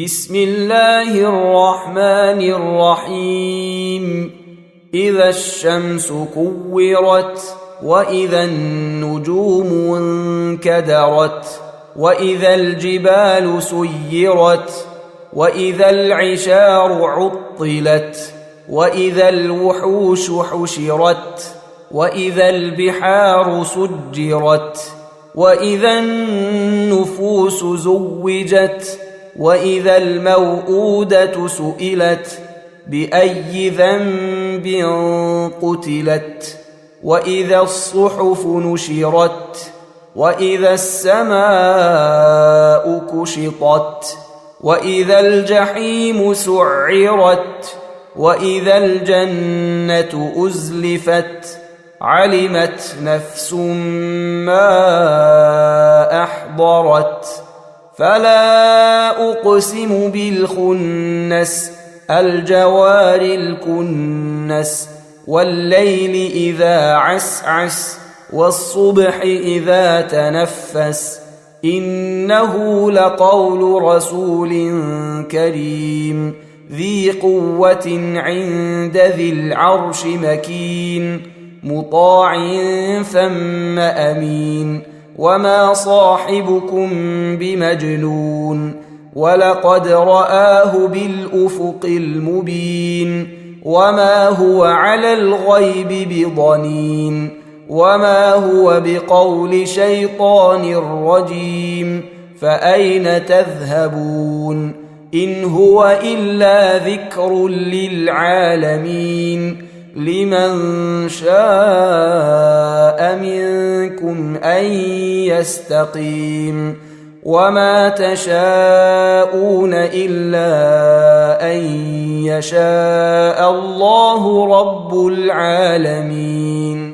بسم الله الرحمن الرحيم. إذا الشمس كورت وإذا النجوم انكدرت وإذا الجبال سيرت وإذا العشار عطلت وإذا الوحوش حشرت وإذا البحار سجرت وإذا النفوس زوجت وإذا الموءودة سئلت بأي ذنب قتلت وإذا الصحف نشرت وإذا السماء كشطت وإذا الجحيم سعرت وإذا الجنة أزلفت علمت نفس ما أحضرت فلا أقسم بالخنس الجوار الكنس والليل إذا عسعس والصبح إذا تنفس إنه لقول رسول كريم ذي قوة عند ذي العرش مكين مطاع ثم أمين وما صاحبكم بمجنون ولقد رآه بالأفق المبين وما هو على الغيب بضنين وما هو بقول شيطان رجيم فأين تذهبون إن هو إلا ذكر للعالمين لمن شاء منكم أن يستقيم وما تشاءون إلا أن يشاء الله رب العالمين.